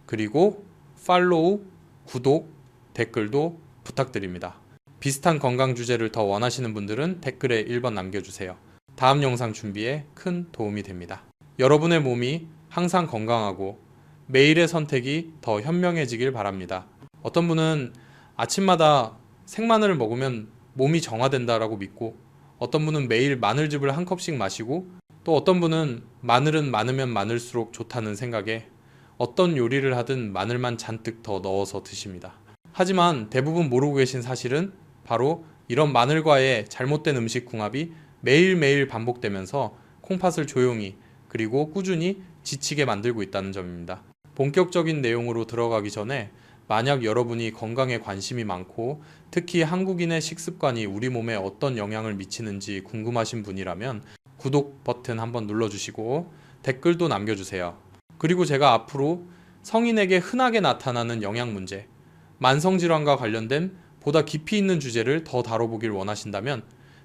그리고 팔로우, 구독, 댓글도 부탁드립니다. 비슷한 건강 주제를 더 원하시는 분들은 댓글에 1번 남겨주세요. 다음 영상 준비에 큰 도움이 됩니다. 여러분의 몸이 항상 건강하고 매일의 선택이 더 현명해지길 바랍니다. 어떤 분은 아침마다 생마늘을 먹으면 몸이 정화된다라고 믿고, 어떤 분은 매일 마늘즙을 한 컵씩 마시고, 또 어떤 분은 마늘은 많으면 많을수록 좋다는 생각에 어떤 요리를 하든 마늘만 잔뜩 더 넣어서 드십니다. 하지만 대부분 모르고 계신 사실은 바로 이런 마늘과의 잘못된 음식 궁합이 매일매일 반복되면서 콩팥을 조용히 그리고 꾸준히 지치게 만들고 있다는 점입니다. 본격적인 내용으로 들어가기 전에 만약 여러분이 건강에 관심이 많고 특히 한국인의 식습관이 우리 몸에 어떤 영향을 미치는지 궁금하신 분이라면 구독 버튼 한번 눌러주시고 댓글도 남겨주세요. 그리고 제가 앞으로 성인에게 흔하게 나타나는 영양 문제, 만성질환과 관련된 보다 깊이 있는 주제를 더 다뤄보길 원하신다면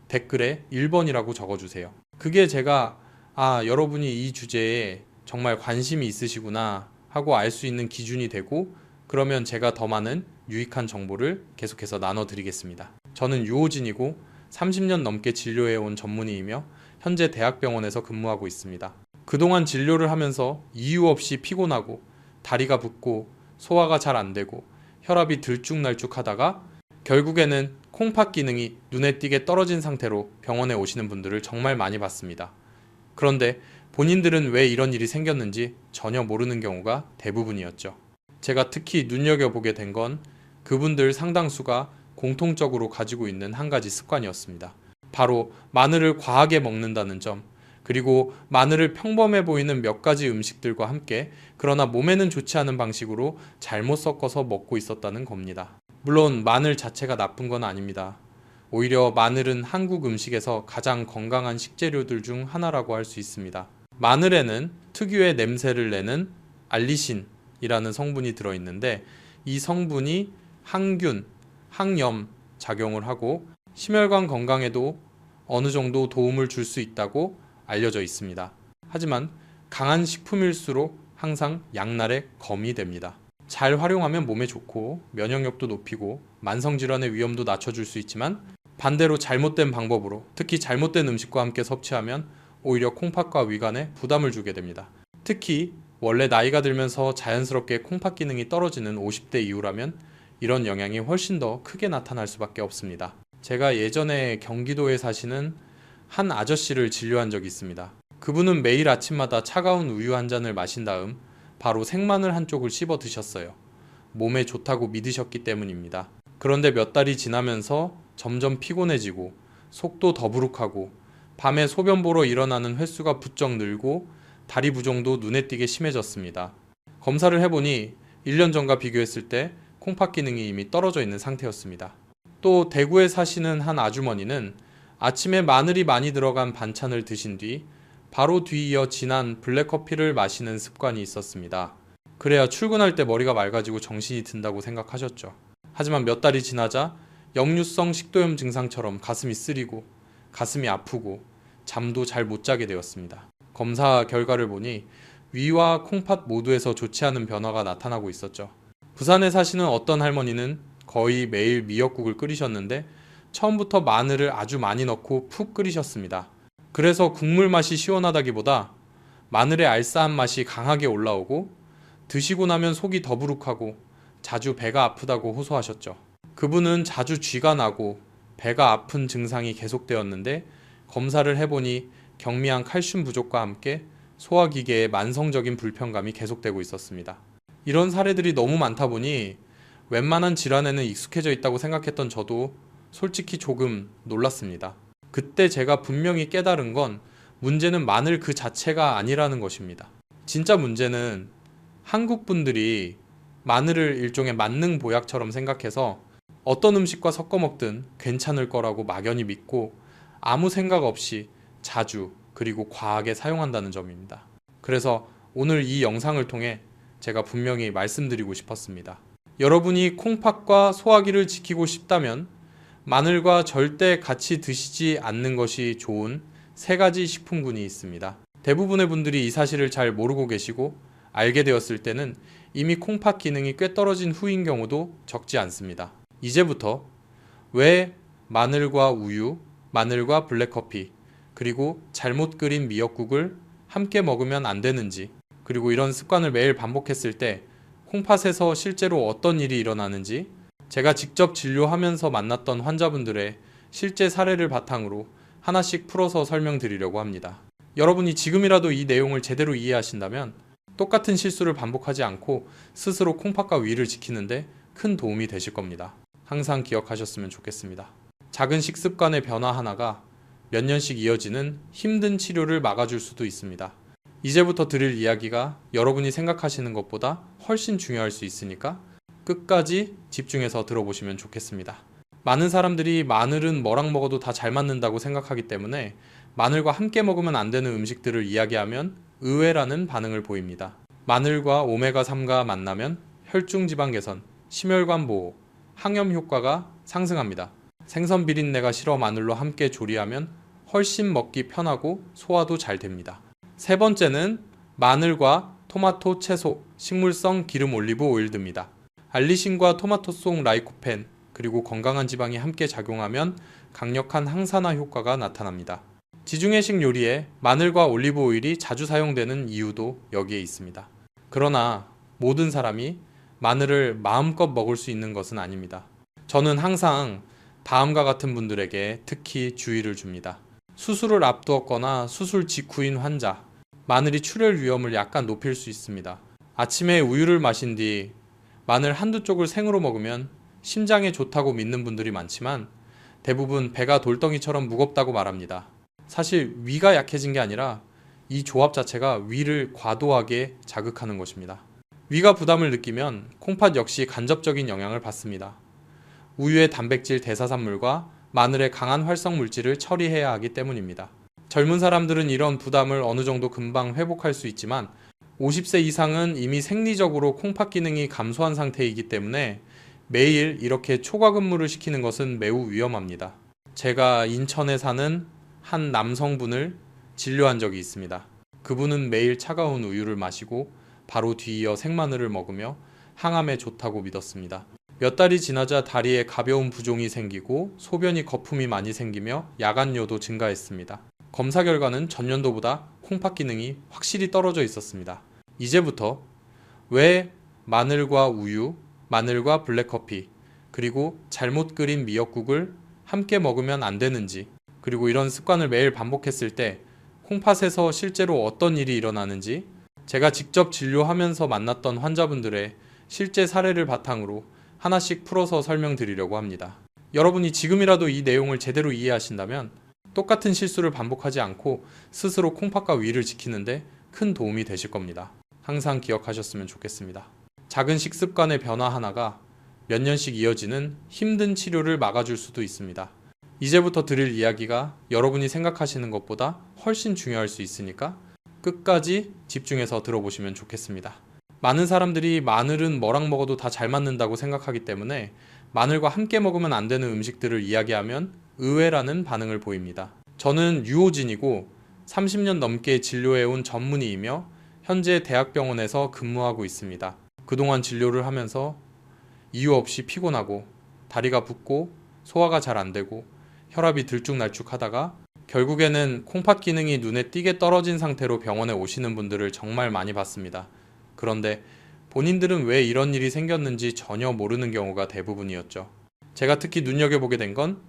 댓글에 1번이라고 적어주세요. 그게 제가 여러분이 이 주제에 정말 관심이 있으시구나 하고 알 수 있는 기준이 되고, 그러면 제가 더 많은 유익한 정보를 계속해서 나눠드리겠습니다. 저는 유호진이고 30년 넘게 진료해온 전문의이며 현재 대학병원에서 근무하고 있습니다. 그동안 진료를 하면서 이유 없이 피곤하고 다리가 붓고 소화가 잘 안 되고 혈압이 들쭉날쭉 하다가 결국에는 콩팥 기능이 눈에 띄게 떨어진 상태로 병원에 오시는 분들을 정말 많이 봤습니다. 그런데 본인들은 왜 이런 일이 생겼는지 전혀 모르는 경우가 대부분이었죠. 제가 특히 눈여겨보게 된 건 그분들 상당수가 공통적으로 가지고 있는 한 가지 습관이었습니다. 바로 마늘을 과하게 먹는다는 점, 그리고 마늘을 평범해 보이는 몇 가지 음식들과 함께 그러나 몸에는 좋지 않은 방식으로 잘못 섞어서 먹고 있었다는 겁니다. 물론 마늘 자체가 나쁜 건 아닙니다. 오히려 마늘은 한국 음식에서 가장 건강한 식재료들 중 하나라고 할 수 있습니다. 마늘에는 특유의 냄새를 내는 알리신이라는 성분이 들어있는데, 이 성분이 항균, 항염 작용을 하고 심혈관 건강에도 어느 정도 도움을 줄 수 있다고 알려져 있습니다. 하지만 강한 식품일수록 항상 양날의 검이 됩니다. 잘 활용하면 몸에 좋고 면역력도 높이고 만성질환의 위험도 낮춰줄 수 있지만, 반대로 잘못된 방법으로 특히 잘못된 음식과 함께 섭취하면 오히려 콩팥과 위관에 부담을 주게 됩니다. 특히 원래 나이가 들면서 자연스럽게 콩팥 기능이 떨어지는 50대 이후라면 이런 영향이 훨씬 더 크게 나타날 수밖에 없습니다. 제가 예전에 경기도에 사시는 한 아저씨를 진료한 적이 있습니다. 그분은 매일 아침마다 차가운 우유 한 잔을 마신 다음 바로 생마늘 한 쪽을 씹어 드셨어요. 몸에 좋다고 믿으셨기 때문입니다. 그런데 몇 달이 지나면서 점점 피곤해지고 속도 더부룩하고 밤에 소변 보러 일어나는 횟수가 부쩍 늘고 다리 부종도 눈에 띄게 심해졌습니다. 검사를 해보니 1년 전과 비교했을 때 콩팥 기능이 이미 떨어져 있는 상태였습니다. 또 대구에 사시는 한 아주머니는 아침에 마늘이 많이 들어간 반찬을 드신 뒤 바로 뒤이어 진한 블랙커피를 마시는 습관이 있었습니다. 그래야 출근할 때 머리가 맑아지고 정신이 든다고 생각하셨죠. 하지만 몇 달이 지나자 역류성 식도염 증상처럼 가슴이 쓰리고 가슴이 아프고 잠도 잘 못 자게 되었습니다. 검사 결과를 보니 위와 콩팥 모두에서 좋지 않은 변화가 나타나고 있었죠. 부산에 사시는 어떤 할머니는 거의 매일 미역국을 끓이셨는데 처음부터 마늘을 아주 많이 넣고 푹 끓이셨습니다. 그래서 국물 맛이 시원하다기보다 마늘의 알싸한 맛이 강하게 올라오고 드시고 나면 속이 더부룩하고 자주 배가 아프다고 호소하셨죠. 그분은 자주 쥐가 나고 배가 아픈 증상이 계속되었는데 검사를 해보니 경미한 칼슘 부족과 함께 소화기계의 만성적인 불편감이 계속되고 있었습니다. 이런 사례들이 너무 많다 보니 웬만한 질환에는 익숙해져 있다고 생각했던 저도 솔직히 조금 놀랐습니다. 그때 제가 분명히 깨달은 건 문제는 마늘 그 자체가 아니라는 것입니다. 진짜 문제는 한국 분들이 마늘을 일종의 만능 보약처럼 생각해서 어떤 음식과 섞어 먹든 괜찮을 거라고 막연히 믿고 아무 생각 없이 자주 그리고 과하게 사용한다는 점입니다. 그래서 오늘 이 영상을 통해 제가 분명히 말씀드리고 싶었습니다. 여러분이 콩팥과 소화기를 지키고 싶다면 마늘과 절대 같이 드시지 않는 것이 좋은 3가지 식품군이 있습니다. 대부분의 분들이 이 사실을 잘 모르고 계시고 알게 되었을 때는 이미 콩팥 기능이 꽤 떨어진 후인 경우도 적지 않습니다. 이제부터 왜 마늘과 우유, 마늘과 블랙커피, 그리고 잘못 끓인 미역국을 함께 먹으면 안 되는지, 그리고 이런 습관을 매일 반복했을 때 콩팥에서 실제로 어떤 일이 일어나는지, 제가 직접 진료하면서 만났던 환자분들의 실제 사례를 바탕으로 하나씩 풀어서 설명드리려고 합니다. 여러분이 지금이라도 이 내용을 제대로 이해하신다면 똑같은 실수를 반복하지 않고 스스로 콩팥과 위를 지키는데 큰 도움이 되실 겁니다. 항상 기억하셨으면 좋겠습니다. 작은 식습관의 변화 하나가 몇 년씩 이어지는 힘든 치료를 막아줄 수도 있습니다. 이제부터 드릴 이야기가 여러분이 생각하시는 것보다 훨씬 중요할 수 있으니까 끝까지 집중해서 들어보시면 좋겠습니다. 많은 사람들이 마늘은 뭐랑 먹어도 다 잘 맞는다고 생각하기 때문에 마늘과 함께 먹으면 안 되는 음식들을 이야기하면 의외라는 반응을 보입니다. 마늘과 오메가3가 만나면 혈중지방 개선, 심혈관 보호, 항염 효과가 상승합니다. 생선 비린내가 싫어 마늘로 함께 조리하면 훨씬 먹기 편하고 소화도 잘 됩니다. 세 번째는 마늘과 토마토, 채소, 식물성 기름 올리브 오일드입니다. 알리신과 토마토 속 라이코펜, 그리고 건강한 지방이 함께 작용하면 강력한 항산화 효과가 나타납니다. 지중해식 요리에 마늘과 올리브 오일이 자주 사용되는 이유도 여기에 있습니다. 그러나 모든 사람이 마늘을 마음껏 먹을 수 있는 것은 아닙니다. 저는 항상 다음과 같은 분들에게 특히 주의를 줍니다. 수술을 앞두었거나 수술 직후인 환자, 마늘이 출혈 위험을 약간 높일 수 있습니다. 아침에 우유를 마신 뒤 마늘 한두 쪽을 생으로 먹으면 심장에 좋다고 믿는 분들이 많지만 대부분 배가 돌덩이처럼 무겁다고 말합니다. 사실 위가 약해진 게 아니라 이 조합 자체가 위를 과도하게 자극하는 것입니다. 위가 부담을 느끼면 콩팥 역시 간접적인 영향을 받습니다. 우유의 단백질 대사산물과 마늘의 강한 활성 물질을 처리해야 하기 때문입니다. 젊은 사람들은 이런 부담을 어느 정도 금방 회복할 수 있지만 50세 이상은 이미 생리적으로 콩팥 기능이 감소한 상태이기 때문에 매일 이렇게 초과 근무를 시키는 것은 매우 위험합니다. 제가 인천에 사는 한 남성분을 진료한 적이 있습니다. 그분은 매일 차가운 우유를 마시고 바로 뒤이어 생마늘을 먹으며 항암에 좋다고 믿었습니다. 몇 달이 지나자 다리에 가벼운 부종이 생기고 소변이 거품이 많이 생기며 야간뇨도 증가했습니다. 검사 결과는 전년도보다 콩팥 기능이 확실히 떨어져 있었습니다. 이제부터 왜 마늘과 우유, 마늘과 블랙커피, 그리고 잘못 끓인 미역국을 함께 먹으면 안 되는지, 그리고 이런 습관을 매일 반복했을 때 콩팥에서 실제로 어떤 일이 일어나는지, 제가 직접 진료하면서 만났던 환자분들의 실제 사례를 바탕으로 하나씩 풀어서 설명드리려고 합니다. 여러분이 지금이라도 이 내용을 제대로 이해하신다면 똑같은 실수를 반복하지 않고 스스로 콩팥과 위를 지키는데 큰 도움이 되실 겁니다. 항상 기억하셨으면 좋겠습니다. 작은 식습관의 변화 하나가 몇 년씩 이어지는 힘든 치료를 막아줄 수도 있습니다. 이제부터 드릴 이야기가 여러분이 생각하시는 것보다 훨씬 중요할 수 있으니까 끝까지 집중해서 들어보시면 좋겠습니다. 많은 사람들이 마늘은 뭐랑 먹어도 다 잘 맞는다고 생각하기 때문에 마늘과 함께 먹으면 안 되는 음식들을 이야기하면 의외라는 반응을 보입니다. 저는 유호진이고 30년 넘게 진료해온 전문의이며 현재 대학병원에서 근무하고 있습니다. 그동안 진료를 하면서 이유 없이 피곤하고 다리가 붓고 소화가 잘 안 되고 혈압이 들쭉날쭉하다가 결국에는 콩팥 기능이 눈에 띄게 떨어진 상태로 병원에 오시는 분들을 정말 많이 봤습니다. 그런데 본인들은 왜 이런 일이 생겼는지 전혀 모르는 경우가 대부분이었죠. 제가 특히 눈여겨보게 된 건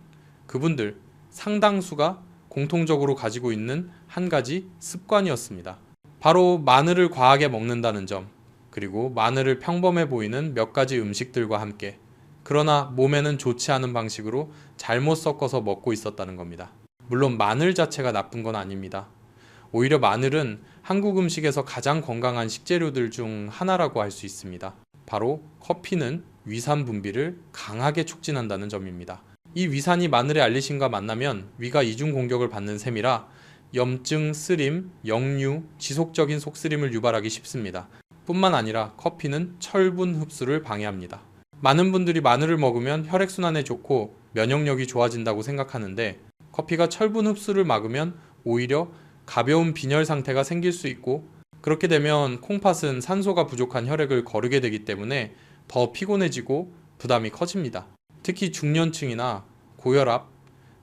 그분들 상당수가 공통적으로 가지고 있는 한 가지 습관이었습니다. 바로 마늘을 과하게 먹는다는 점, 그리고 마늘을 평범해 보이는 몇 가지 음식들과 함께, 그러나 몸에는 좋지 않은 방식으로 잘못 섞어서 먹고 있었다는 겁니다. 물론 마늘 자체가 나쁜 건 아닙니다. 오히려 마늘은 한국 음식에서 가장 건강한 식재료들 중 하나라고 할 수 있습니다. 바로 커피는 위산 분비를 강하게 촉진한다는 점입니다. 이 위산이 마늘의 알리신과 만나면 위가 이중 공격을 받는 셈이라 염증, 쓰림, 역류, 지속적인 속쓰림을 유발하기 쉽습니다. 뿐만 아니라 커피는 철분 흡수를 방해합니다. 많은 분들이 마늘을 먹으면 혈액순환에 좋고 면역력이 좋아진다고 생각하는데 커피가 철분 흡수를 막으면 오히려 가벼운 빈혈 상태가 생길 수 있고 그렇게 되면 콩팥은 산소가 부족한 혈액을 거르게 되기 때문에 더 피곤해지고 부담이 커집니다. 특히 중년층이나 고혈압,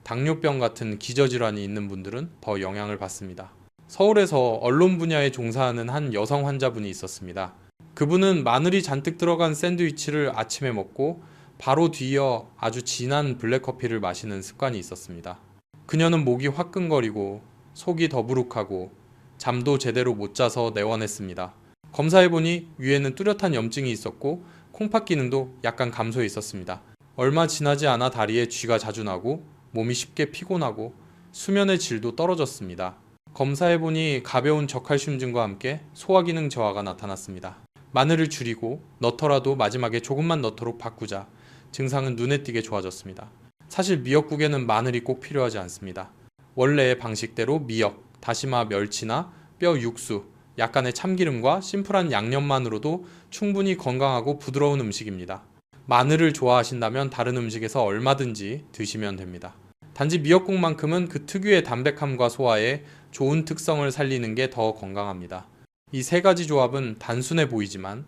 당뇨병 같은 기저질환이 있는 분들은 더 영향을 받습니다. 서울에서 언론 분야에 종사하는 한 여성 환자분이 있었습니다. 그분은 마늘이 잔뜩 들어간 샌드위치를 아침에 먹고 바로 뒤이어 아주 진한 블랙커피를 마시는 습관이 있었습니다. 그녀는 목이 화끈거리고 속이 더부룩하고 잠도 제대로 못 자서 내원했습니다. 검사해보니 위에는 뚜렷한 염증이 있었고 콩팥 기능도 약간 감소해 있었습니다. 얼마 지나지 않아 다리에 쥐가 자주 나고 몸이 쉽게 피곤하고 수면의 질도 떨어졌습니다. 검사해보니 가벼운 저칼슘증과 함께 소화기능 저하가 나타났습니다. 마늘을 줄이고 넣더라도 마지막에 조금만 넣도록 바꾸자 증상은 눈에 띄게 좋아졌습니다. 사실 미역국에는 마늘이 꼭 필요하지 않습니다. 원래의 방식대로 미역, 다시마 멸치나 뼈 육수, 약간의 참기름과 심플한 양념만으로도 충분히 건강하고 부드러운 음식입니다. 마늘을 좋아하신다면 다른 음식에서 얼마든지 드시면 됩니다. 단지 미역국만큼은 그 특유의 담백함과 소화에 좋은 특성을 살리는 게 더 건강합니다. 이 세 가지 조합은 단순해 보이지만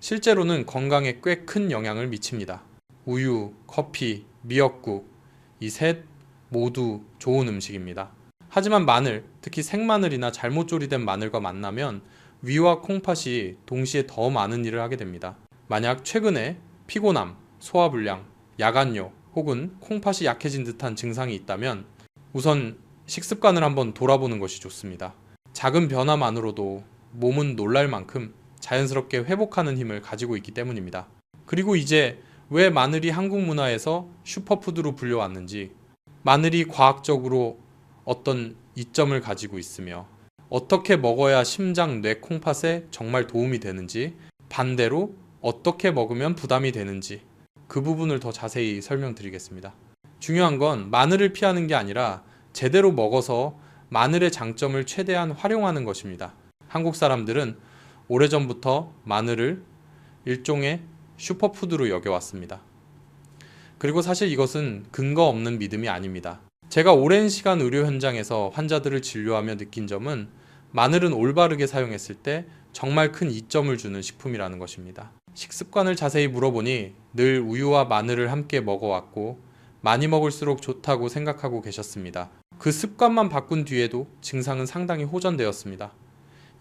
실제로는 건강에 꽤 큰 영향을 미칩니다. 우유, 커피, 미역국, 이 셋 모두 좋은 음식입니다. 하지만 마늘, 특히 생마늘이나 잘못 조리된 마늘과 만나면 위와 콩팥이 동시에 더 많은 일을 하게 됩니다. 만약 최근에 피곤함, 소화불량, 야간요 혹은 콩팥이 약해진 듯한 증상이 있다면 우선 식습관을 한번 돌아보는 것이 좋습니다. 작은 변화만으로도 몸은 놀랄 만큼 자연스럽게 회복하는 힘을 가지고 있기 때문입니다. 그리고 이제 왜 마늘이 한국 문화에서 슈퍼푸드로 불려왔는지, 마늘이 과학적으로 어떤 이점을 가지고 있으며 어떻게 먹어야 심장, 뇌, 콩팥에 정말 도움이 되는지, 반대로 어떻게 먹으면 부담이 되는지 그 부분을 더 자세히 설명드리겠습니다. 중요한 건 마늘을 피하는 게 아니라 제대로 먹어서 마늘의 장점을 최대한 활용하는 것입니다. 한국 사람들은 오래전부터 마늘을 일종의 슈퍼푸드로 여겨왔습니다. 그리고 사실 이것은 근거 없는 믿음이 아닙니다. 제가 오랜 시간 의료 현장에서 환자들을 진료하며 느낀 점은 마늘은 올바르게 사용했을 때 정말 큰 이점을 주는 식품이라는 것입니다. 식습관을 자세히 물어보니 늘 우유와 마늘을 함께 먹어왔고 많이 먹을수록 좋다고 생각하고 계셨습니다. 그 습관만 바꾼 뒤에도 증상은 상당히 호전되었습니다.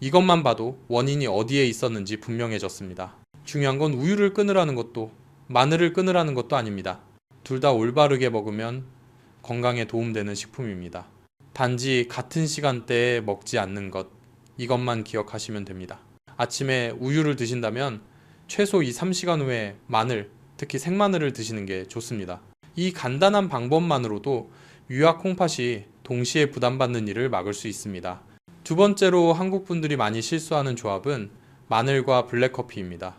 이것만 봐도 원인이 어디에 있었는지 분명해졌습니다. 중요한 건 우유를 끊으라는 것도 마늘을 끊으라는 것도 아닙니다. 둘 다 올바르게 먹으면 건강에 도움되는 식품입니다. 단지 같은 시간대에 먹지 않는 것, 이것만 기억하시면 됩니다. 아침에 우유를 드신다면 최소 2-3시간 후에 마늘, 특히 생마늘을 드시는 게 좋습니다. 이 간단한 방법만으로도 위와 콩팥이 동시에 부담받는 일을 막을 수 있습니다. 두 번째로 한국 분들이 많이 실수하는 조합은 마늘과 블랙커피입니다.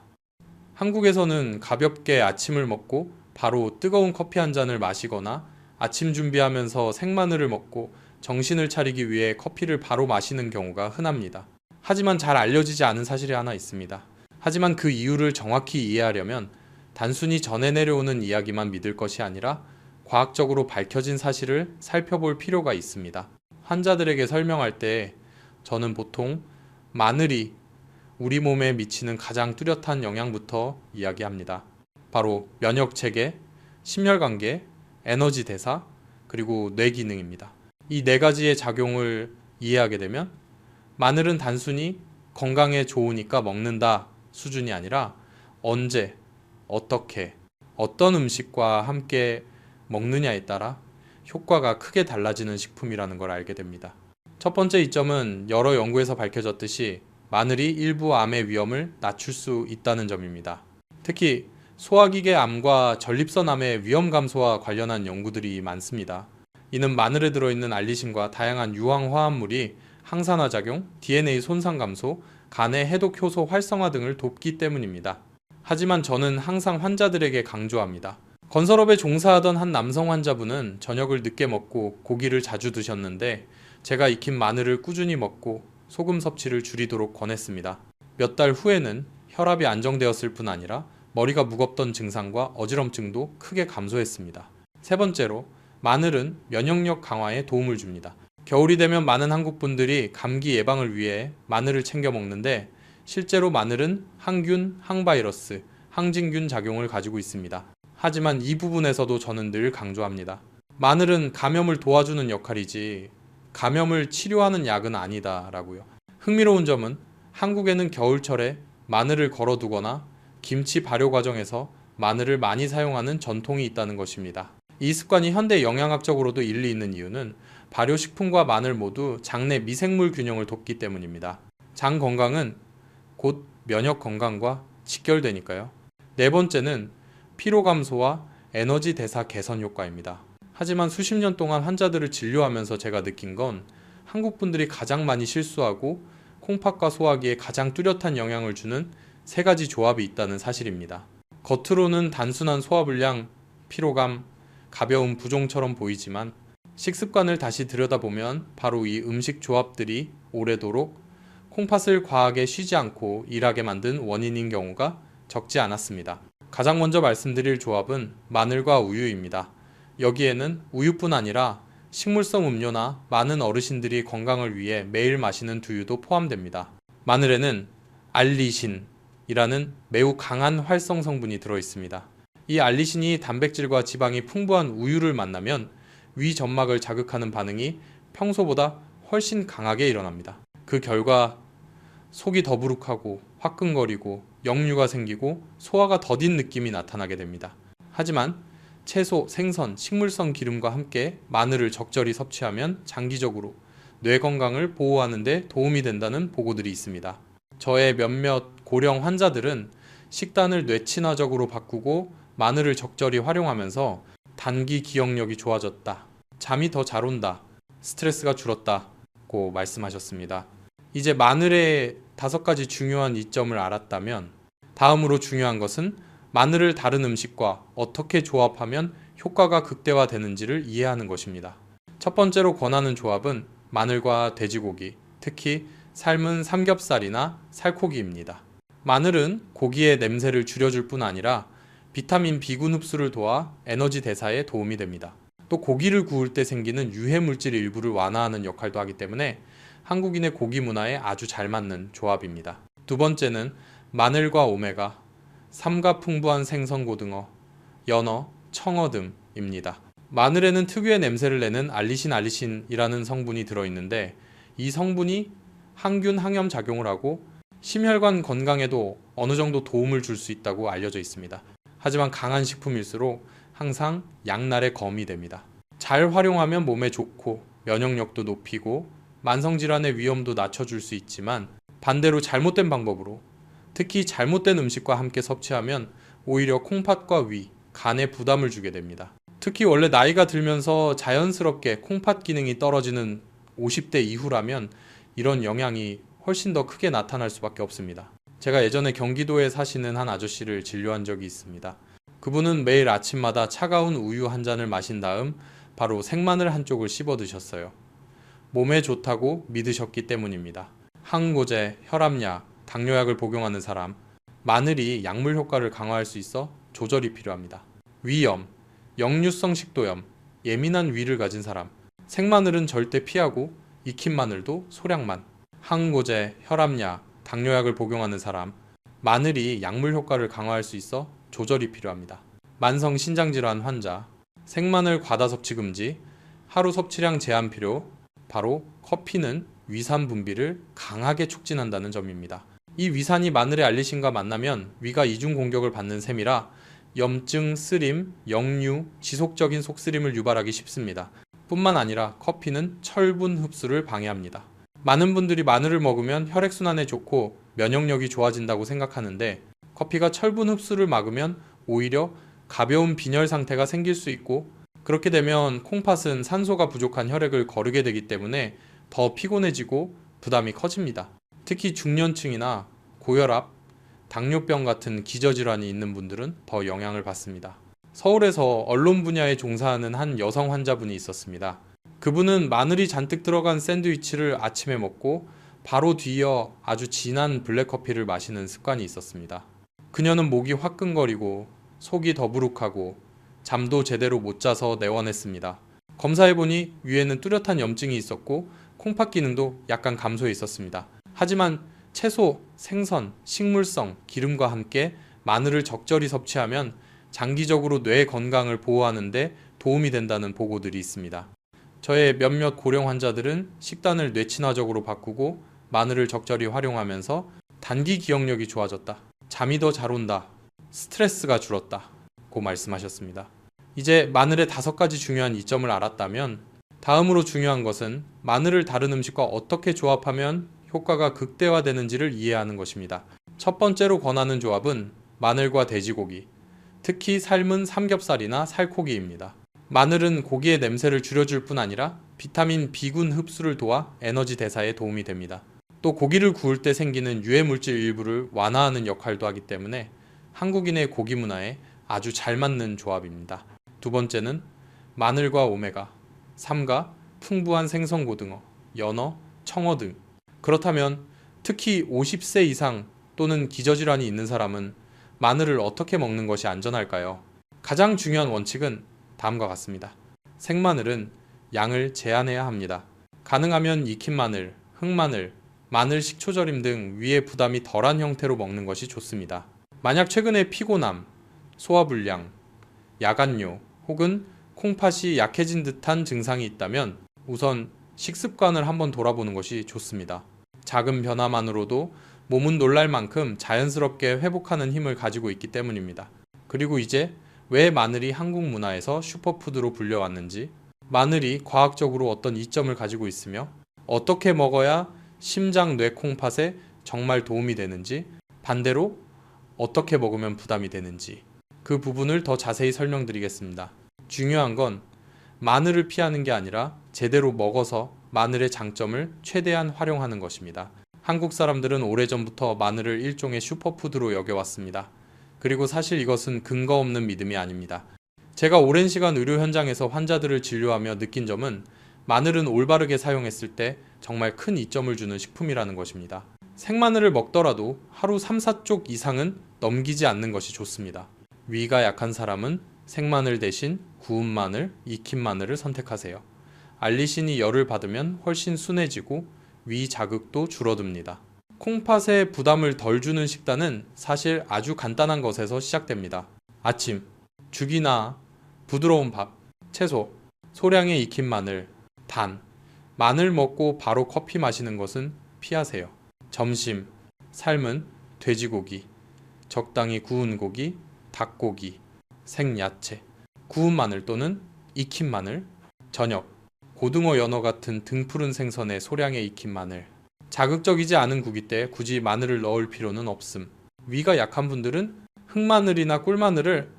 한국에서는 가볍게 아침을 먹고 바로 뜨거운 커피 한 잔을 마시거나 아침 준비하면서 생마늘을 먹고 정신을 차리기 위해 커피를 바로 마시는 경우가 흔합니다. 하지만 잘 알려지지 않은 사실이 하나 있습니다. 하지만 그 이유를 정확히 이해하려면 단순히 전해 내려오는 이야기만 믿을 것이 아니라 과학적으로 밝혀진 사실을 살펴볼 필요가 있습니다. 환자들에게 설명할 때 저는 보통 마늘이 우리 몸에 미치는 가장 뚜렷한 영향부터 이야기합니다. 바로 면역 체계, 심혈관계, 에너지 대사, 그리고 뇌 기능입니다. 이 네 가지의 작용을 이해하게 되면 마늘은 단순히 건강에 좋으니까 먹는다 수준이 아니라 언제, 어떻게, 어떤 음식과 함께 먹느냐에 따라 효과가 크게 달라지는 식품이라는 걸 알게 됩니다. 첫 번째 이점은 여러 연구에서 밝혀졌듯이 마늘이 일부 암의 위험을 낮출 수 있다는 점입니다. 특히 소화기계 암과 전립선 암의 위험 감소와 관련한 연구들이 많습니다. 이는 마늘에 들어있는 알리신과 다양한 유황 화합물이 항산화 작용, DNA 손상 감소, 간의 해독 효소 활성화 등을 돕기 때문입니다. 하지만 저는 항상 환자들에게 강조합니다. 건설업에 종사하던 한 남성 환자분은 저녁을 늦게 먹고 고기를 자주 드셨는데 제가 익힌 마늘을 꾸준히 먹고 소금 섭취를 줄이도록 권했습니다. 몇 달 후에는 혈압이 안정되었을 뿐 아니라 머리가 무겁던 증상과 어지럼증도 크게 감소했습니다. 세 번째로, 마늘은 면역력 강화에 도움을 줍니다. 겨울이 되면 많은 한국 분들이 감기 예방을 위해 마늘을 챙겨 먹는데 실제로 마늘은 항균, 항바이러스, 항진균 작용을 가지고 있습니다. 하지만 이 부분에서도 저는 늘 강조합니다. 마늘은 감염을 도와주는 역할이지 감염을 치료하는 약은 아니다라고요. 흥미로운 점은 한국에는 겨울철에 마늘을 걸어두거나 김치 발효 과정에서 마늘을 많이 사용하는 전통이 있다는 것입니다. 이 습관이 현대 영양학적으로도 일리 있는 이유는 발효식품과 마늘 모두 장내 미생물 균형을 돕기 때문입니다. 장 건강은 곧 면역 건강과 직결되니까요. 네 번째는 피로 감소와 에너지 대사 개선 효과입니다. 하지만 수십 년 동안 환자들을 진료하면서 제가 느낀 건 한국 분들이 가장 많이 실수하고 콩팥과 소화기에 가장 뚜렷한 영향을 주는 세 가지 조합이 있다는 사실입니다. 겉으로는 단순한 소화불량, 피로감, 가벼운 부종처럼 보이지만 식습관을 다시 들여다보면 바로 이 음식 조합들이 오래도록 콩팥을 과하게 쉬지 않고 일하게 만든 원인인 경우가 적지 않았습니다. 가장 먼저 말씀드릴 조합은 마늘과 우유입니다. 여기에는 우유뿐 아니라 식물성 음료나 많은 어르신들이 건강을 위해 매일 마시는 두유도 포함됩니다. 마늘에는 알리신이라는 매우 강한 활성 성분이 들어있습니다. 이 알리신이 단백질과 지방이 풍부한 우유를 만나면 위 점막을 자극하는 반응이 평소보다 훨씬 강하게 일어납니다. 그 결과 속이 더부룩하고 화끈거리고 역류가 생기고 소화가 더딘 느낌이 나타나게 됩니다. 하지만 채소, 생선, 식물성 기름과 함께 마늘을 적절히 섭취하면 장기적으로 뇌 건강을 보호하는 데 도움이 된다는 보고들이 있습니다. 저의 몇몇 고령 환자들은 식단을 뇌친화적으로 바꾸고 마늘을 적절히 활용하면서 단기 기억력이 좋아졌다, 잠이 더 잘 온다, 스트레스가 줄었다고 말씀하셨습니다. 이제 마늘의 5가지 중요한 이점을 알았다면 다음으로 중요한 것은 마늘을 다른 음식과 어떻게 조합하면 효과가 극대화되는지를 이해하는 것입니다. 첫 번째로 권하는 조합은 마늘과 돼지고기, 특히 삶은 삼겹살이나 살코기입니다. 마늘은 고기의 냄새를 줄여줄 뿐 아니라 비타민 B군 흡수를 도와 에너지 대사에 도움이 됩니다. 또 고기를 구울 때 생기는 유해 물질 일부를 완화하는 역할도 하기 때문에 한국인의 고기 문화에 아주 잘 맞는 조합입니다. 두 번째는 마늘과 오메가, 삼가 풍부한 생선 고등어, 연어, 청어 등입니다. 마늘에는 특유의 냄새를 내는 알리신이라는 성분이 들어있는데 이 성분이 항균 항염 작용을 하고 심혈관 건강에도 어느 정도 도움을 줄 수 있다고 알려져 있습니다. 하지만 강한 식품일수록 항상 양날의 검이 됩니다. 잘 활용하면 몸에 좋고 면역력도 높이고 만성질환의 위험도 낮춰줄 수 있지만 반대로 잘못된 방법으로 특히 잘못된 음식과 함께 섭취하면 오히려 콩팥과 위, 간에 부담을 주게 됩니다. 특히 원래 나이가 들면서 자연스럽게 콩팥 기능이 떨어지는 50대 이후라면 이런 영향이 훨씬 더 크게 나타날 수밖에 없습니다. 제가 예전에 경기도에 사시는 한 아저씨를 진료한 적이 있습니다. 그분은 매일 아침마다 차가운 우유 한 잔을 마신 다음 바로 생마늘 한 쪽을 씹어 드셨어요. 몸에 좋다고 믿으셨기 때문입니다. 항고제, 혈압약, 당뇨약을 복용하는 사람, 마늘이 약물 효과를 강화할 수 있어 조절이 필요합니다. 위염, 역류성 식도염, 예민한 위를 가진 사람, 생마늘은 절대 피하고 익힌 마늘도 소량만. 항고제, 혈압약, 당뇨약을 복용하는 사람, 마늘이 약물 효과를 강화할 수 있어 조절이 필요합니다. 만성 신장질환 환자, 생마늘 과다 섭취 금지, 하루 섭취량 제한 필요. 바로 커피는 위산 분비를 강하게 촉진한다는 점입니다. 이 위산이 마늘의 알리신과 만나면 위가 이중 공격을 받는 셈이라 염증, 쓰림, 역류, 지속적인 속쓰림을 유발하기 쉽습니다. 뿐만 아니라 커피는 철분 흡수를 방해합니다. 많은 분들이 마늘을 먹으면 혈액순환에 좋고 면역력이 좋아진다고 생각하는데 커피가 철분 흡수를 막으면 오히려 가벼운 빈혈 상태가 생길 수 있고 그렇게 되면 콩팥은 산소가 부족한 혈액을 거르게 되기 때문에 더 피곤해지고 부담이 커집니다. 특히 중년층이나 고혈압, 당뇨병 같은 기저질환이 있는 분들은 더 영향을 받습니다. 서울에서 언론 분야에 종사하는 한 여성 환자분이 있었습니다. 그분은 마늘이 잔뜩 들어간 샌드위치를 아침에 먹고 바로 뒤이어 아주 진한 블랙커피를 마시는 습관이 있었습니다. 그녀는 목이 화끈거리고 속이 더부룩하고 잠도 제대로 못 자서 내원했습니다. 검사해보니 위에는 뚜렷한 염증이 있었고 콩팥 기능도 약간 감소해 있었습니다. 하지만 채소, 생선, 식물성, 기름과 함께 마늘을 적절히 섭취하면 장기적으로 뇌 건강을 보호하는 데 도움이 된다는 보고들이 있습니다. 저의 몇몇 고령 환자들은 식단을 뇌친화적으로 바꾸고 마늘을 적절히 활용하면서 단기 기억력이 좋아졌다, 잠이 더 잘 온다, 스트레스가 줄었다 고 말씀하셨습니다. 이제 마늘의 5가지 중요한 이점을 알았다면 다음으로 중요한 것은 마늘을 다른 음식과 어떻게 조합하면 효과가 극대화되는지를 이해하는 것입니다. 첫 번째로 권하는 조합은 마늘과 돼지고기, 특히 삶은 삼겹살이나 살코기입니다. 마늘은 고기의 냄새를 줄여줄 뿐 아니라 비타민 B군 흡수를 도와 에너지 대사에 도움이 됩니다. 또 고기를 구울 때 생기는 유해물질 일부를 완화하는 역할도 하기 때문에 한국인의 고기 문화에 아주 잘 맞는 조합입니다. 두 번째는 마늘과 오메가, 삼가, 풍부한 생선고등어, 연어, 청어 등. 그렇다면 특히 50세 이상 또는 기저질환이 있는 사람은 마늘을 어떻게 먹는 것이 안전할까요? 가장 중요한 원칙은 다음과 같습니다. 생마늘은 양을 제한해야 합니다. 가능하면 익힌 마늘, 흑마늘, 마늘 식초절임 등 위에 부담이 덜한 형태로 먹는 것이 좋습니다. 만약 최근에 피곤함, 소화불량, 야간요 혹은 콩팥이 약해진 듯한 증상이 있다면 우선 식습관을 한번 돌아보는 것이 좋습니다. 작은 변화만으로도 몸은 놀랄 만큼 자연스럽게 회복하는 힘을 가지고 있기 때문입니다. 그리고 이제 왜 마늘이 한국 문화에서 슈퍼푸드로 불려왔는지, 마늘이 과학적으로 어떤 이점을 가지고 있으며 어떻게 먹어야 심장, 뇌, 콩팥에 정말 도움이 되는지, 반대로 어떻게 먹으면 부담이 되는지 그 부분을 더 자세히 설명드리겠습니다. 중요한 건 마늘을 피하는 게 아니라 제대로 먹어서 마늘의 장점을 최대한 활용하는 것입니다. 한국 사람들은 오래전부터 마늘을 일종의 슈퍼푸드로 여겨왔습니다. 그리고 사실 이것은 근거 없는 믿음이 아닙니다. 제가 오랜 시간 의료 현장에서 환자들을 진료하며 느낀 점은 마늘은 올바르게 사용했을 때 정말 큰 이점을 주는 식품이라는 것입니다. 생마늘을 먹더라도 하루 3, 4쪽 이상은 넘기지 않는 것이 좋습니다. 위가 약한 사람은 생마늘 대신 구운 마늘, 익힌 마늘을 선택하세요. 알리신이 열을 받으면 훨씬 순해지고 위 자극도 줄어듭니다. 콩팥에 부담을 덜 주는 식단은 사실 아주 간단한 것에서 시작됩니다. 아침, 죽이나 부드러운 밥, 채소, 소량의 익힌 마늘, 단, 마늘 먹고 바로 커피 마시는 것은 피하세요. 점심, 삶은 돼지고기, 적당히 구운 고기, 닭고기, 생야채, 구운 마늘 또는 익힌 마늘. 저녁, 고등어, 연어 같은 등푸른 생선에 소량의 익힌 마늘. 자극적이지 않은 국이 때 굳이 마늘을 넣을 필요는 없음. 위가 약한 분들은 흑마늘이나 꿀마늘을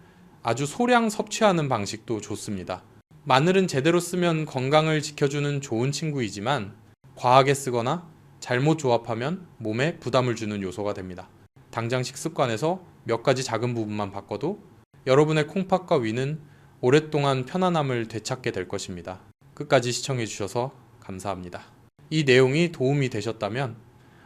아주 소량 섭취하는 방식도 좋습니다. 마늘은 제대로 쓰면 건강을 지켜주는 좋은 친구이지만 과하게 쓰거나 잘못 조합하면 몸에 부담을 주는 요소가 됩니다. 당장 식습관에서 몇 가지 작은 부분만 바꿔도 여러분의 콩팥과 위는 오랫동안 편안함을 되찾게 될 것입니다. 끝까지 시청해주셔서 감사합니다. 이 내용이 도움이 되셨다면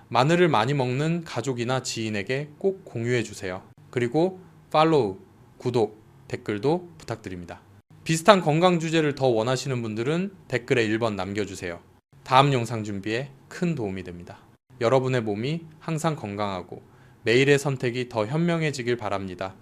마늘을 많이 먹는 가족이나 지인에게 꼭 공유해주세요. 그리고 팔로우, 구독, 댓글도 부탁드립니다. 비슷한 건강 주제를 더 원하시는 분들은 댓글에 1번 남겨주세요. 다음 영상 준비에 큰 도움이 됩니다. 여러분의 몸이 항상 건강하고 매일의 선택이 더 현명해지길 바랍니다.